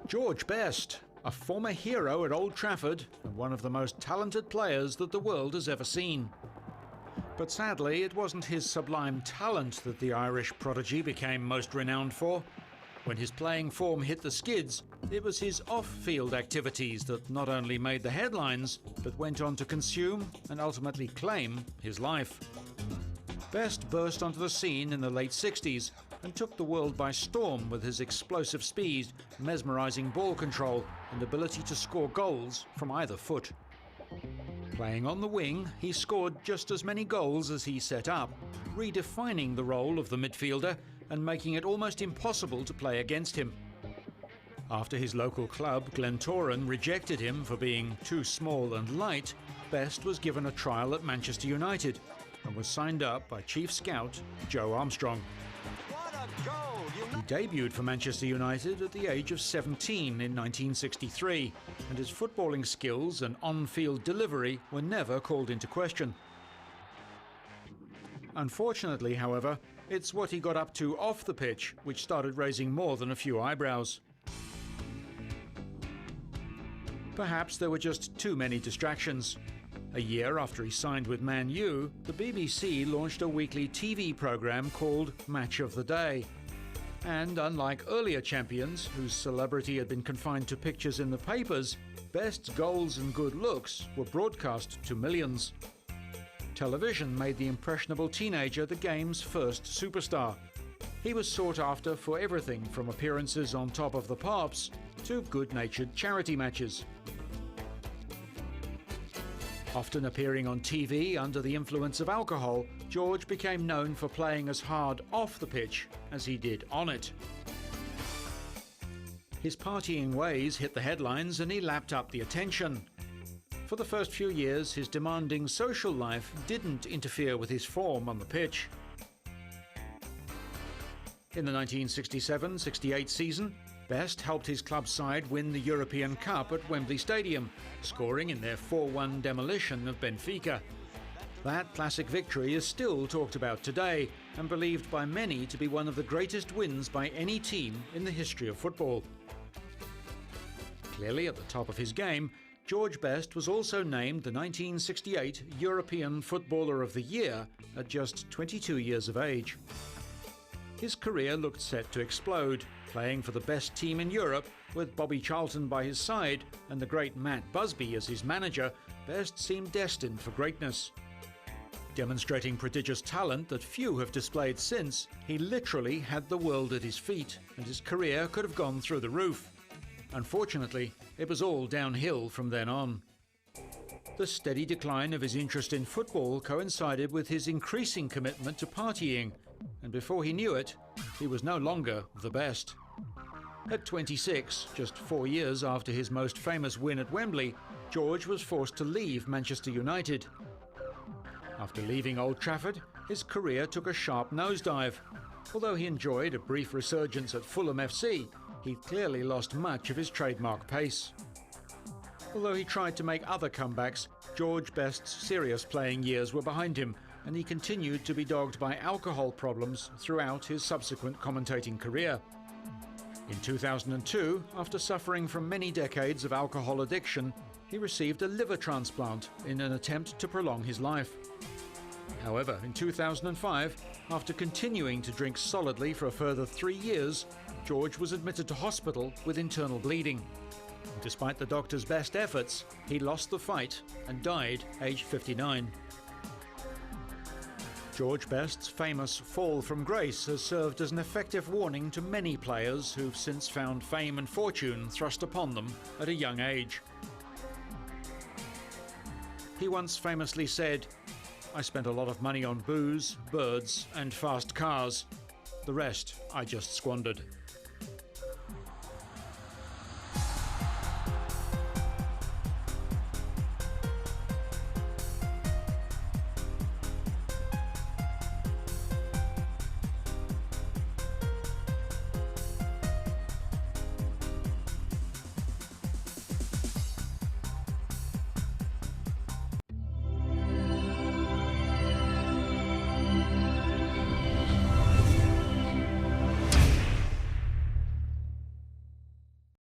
George Best, a former hero at Old Trafford and one of the most talented players that the world has ever seen. But sadly, it wasn't his sublime talent that the Irish prodigy became most renowned for. When his playing form hit the skids, it was his off-field activities that not only made the headlines, but went on to consume and ultimately claim his life. Best burst onto the scene in the late 60s and took the world by storm with his explosive speed, mesmerizing ball control and ability to score goals from either foot. Playing on the wing, he scored just as many goals as he set up, redefining the role of the midfielder and making it almost impossible to play against him. After his local club, Glentoran, rejected him for being too small and light, Best was given a trial at Manchester United and was signed up by chief scout Joe Armstrong. What a goal! He debuted for Manchester United at the age of 17 in 1963, and his footballing skills and on-field delivery were never called into question. Unfortunately, however, it's what he got up to off the pitch which started raising more than a few eyebrows. Perhaps there were just too many distractions. A year after he signed with Man U, the BBC launched a weekly TV programme called Match of the Day. And unlike earlier champions, whose celebrity had been confined to pictures in the papers, Best's goals and good looks were broadcast to millions. Television made the impressionable teenager the game's first superstar. He was sought after for everything from appearances on Top of the Pops to good-natured charity matches. Often appearing on TV under the influence of alcohol, George became known for playing as hard off the pitch as he did on it. His partying ways hit the headlines and he lapped up the attention. For the first few years, his demanding social life didn't interfere with his form on the pitch. In the 1967-68 season, Best helped his club side win the European Cup at Wembley Stadium, scoring in their 4-1 demolition of Benfica. That classic victory is still talked about today and believed by many to be one of the greatest wins by any team in the history of football. Clearly at the top of his game, George Best was also named the 1968 European Footballer of the Year at just 22 years of age. His career looked set to explode, playing for the best team in Europe with Bobby Charlton by his side and the great Matt Busby as his manager. Best seemed destined for greatness. Demonstrating prodigious talent that few have displayed since, he literally had the world at his feet, and his career could have gone through the roof. Unfortunately, it was all downhill from then on. The steady decline of his interest in football coincided with his increasing commitment to partying, and before he knew it, he was no longer the best. At 26, just 4 years after his most famous win at Wembley, George was forced to leave Manchester United. After leaving Old Trafford, his career took a sharp nosedive. Although he enjoyed a brief resurgence at Fulham FC, he clearly lost much of his trademark pace. Although he tried to make other comebacks, George Best's serious playing years were behind him, and he continued to be dogged by alcohol problems throughout his subsequent commentating career. In 2002, after suffering from many decades of alcohol addiction, he received a liver transplant in an attempt to prolong his life. However, in 2005, after continuing to drink solidly for a further 3 years, George was admitted to hospital with internal bleeding. Despite the doctor's best efforts, he lost the fight and died aged 59. George Best's famous fall from grace has served as an effective warning to many players who've since found fame and fortune thrust upon them at a young age. He once famously said, "I spent a lot of money on booze, birds, and fast cars. The rest I just squandered."